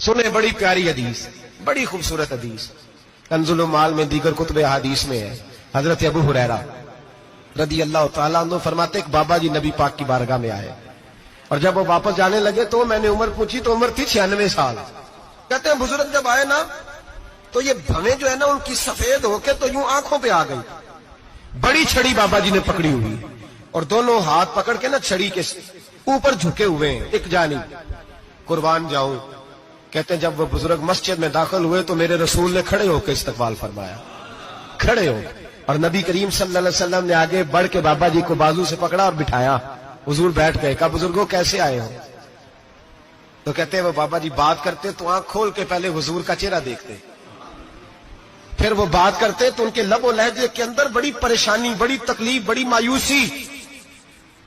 सुने बड़ी प्यारी हदीस, बड़ी खूबसूरत हदीस, कंजुल माल में दीगर कुतुब हदीस में है। हजरत अबू हुरैरा रदी अल्लाह तआला अन्हु फरमाते एक बाबा जी नबी पाक की बारगाह में आए और जब वो वापस जाने लगे तो मैंने उम्र पूछी तो उम्र थी 96 साल। कहते हैं बुजुर्ग जब आए ना तो ये भवें जो है ना उनकी सफेद होके तो यूं आंखों पे आ गई। बड़ी छड़ी बाबा जी ने पकड़ी हुई और दोनों हाथ पकड़ के ना छड़ी के ऊपर झुके हुए हैं, एक जानिब। कुर्बान जाऊं, कहते हैं जब वो बुजुर्ग मस्जिद में दाखिल हुए तो मेरे रसूल ने खड़े होकर इस्तकबाल फरमाया, खड़े हो। और नबी करीम सल्लल्लाहु अलैहि वसल्लम ने आगे बढ़ के बाबा जी को बाजू से पकड़ा और बिठाया। हुजूर बैठ गए। कहा बुजुर्गों कैसे आए हो? तो कहते हैं वो बाबा जी बात करते तो आंख खोल के पहले हुजूर का चेहरा देखते, फिर वो बात करते तो उनके लबो लहजे के अंदर बड़ी परेशानी, बड़ी तकलीफ, बड़ी मायूसी।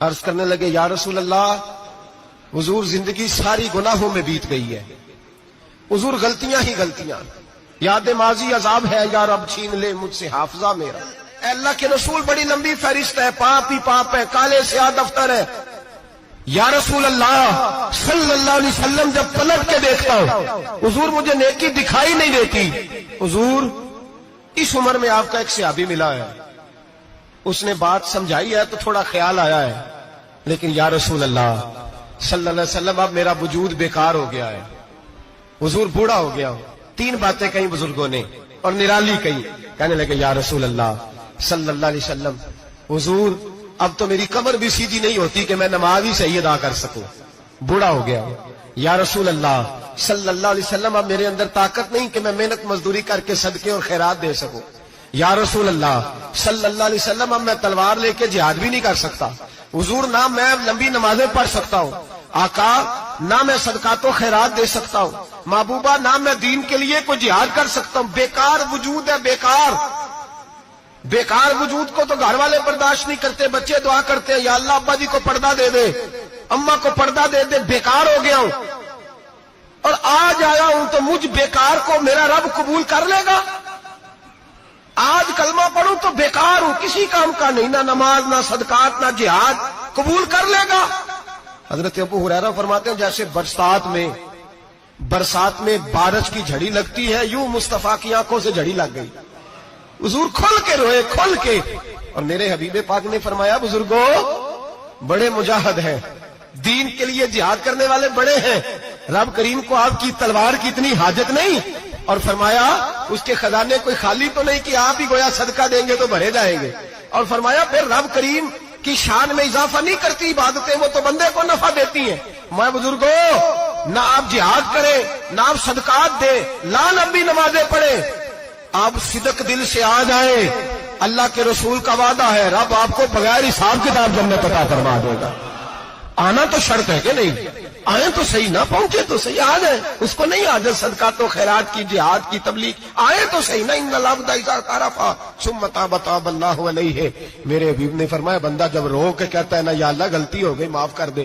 अर्ज करने लगे या रसूल अल्लाह, हुजूर जिंदगी सारी गुनाहों में बीत गई है, हुजूर गलतियां ही गलतियां, याद माजी अजाब है, यार अब छीन ले मुझसे हाफजा मेरा। अल्लाह के रसूल बड़ी लंबी फहरिस्त है, पाप ही पाप है, काले स्याह दफ्तर है। या रसूल अल्लाह सल्लल्लाहु अलैहि वसल्लम जब पलट के देखता हूं हुजूर मुझे नेकी दिखाई नहीं देती। हुजूर इस उम्र में आपका एक सहाबी मिला है, उसने बात समझाई है तो थोड़ा ख्याल आया है, लेकिन या रसूल अल्लाह सल्लल्लाहु अलैहि वसल्लम अब मेरा वजूद बेकार हो गया है, हुजूर बूढ़ा हो गया हूं। 3 बातें कही बुजुर्गों ने और निराली कही। कहने लगे या रसूल अल्लाह सल्लल्लाहु अलैहि वसल्लम, हुजूर अब तो मेरी कमर भी सीधी नहीं होती कि मैं नमाज ही सही अदा कर सकूं, बूढ़ा हो गया हूं। या रसूल अल्लाह सल्लल्लाहु अलैहि वसल्लम अब मेरे अंदर ताकत नहीं कि मैं मेहनत मजदूरी करके सदके और खैरात दे सकूं। या रसूल अल्लाह सल्लल्लाहु अलैहि वसल्लम अब मैं तलवार लेके जिहाद भी नहीं कर सकता। हुजूर ना मैं लंबी नमाजें पढ़ सकता हूं, आका ना मैं सदकातो खैरात दे सकता हूं, महबूबा ना मैं दीन के लिए कोई जिहाद कर सकता हूं। बेकार वजूद है, बेकार। बेकार वजूद को तो घर वाले बर्दाश्त नहीं करते, बच्चे दुआ करते हैं या अल्लाह अब्बा जी को पर्दा दे दे, अम्मा को पर्दा दे दे। बेकार हो गया हूं और आज आया हूं तो मुझ बेकार को मेरा रब कबूल कर लेगा। आज कलमा पढ़ूं तो बेकार हूं, किसी काम का नहीं, ना नमाज ना सदकात ना जिहाद, कबूल कर लेगा। हजरत अबू हुरैरा फरमाते हैं जैसे बरसात में बारिश की झड़ी लगती है, यूं मुस्तफा की आंखों से झड़ी लग गई। हुजूर खुल के रोए, खुल के। और मेरे हबीबे पाक ने फरमाया बुजुर्गों बड़े मुजाहिद हैं, दीन के लिए जिहाद करने वाले बड़े हैं, रब करीम को आपकी तलवार की इतनी हाजत नहीं। और फरमाया उसके खजाने कोई खाली तो नहीं कि आप ही गोया सदका देंगे तो भरे जाएंगे। और फरमाया फिर रब करीम की शान में इजाफा नहीं करती इबादतें, वो तो बंदे को नफा देती हैं। मैं बुजुर्गों ना आप जिहाद करें, ना आप सदकात दे, ना लंबी नमाजें पढ़े, आप सिदक दिल से आ जाए, अल्लाह के रसूल का वादा है रब आपको बगैर हिसाब किताब जन्नत अता फरमा देगा। आना तो शर्त है कि नहीं? आए तो सही, ना पहुंचे तो सही, आ जाए। उसको नहीं आदत सदका तो खैरात की, जिहाद की, तबलीग, आए तो सही ना। इन बल्लाह है। मेरे हबीब ने फरमाया बंदा जब रो के कहता है ना या अल्लाह गलती हो गई माफ कर दे,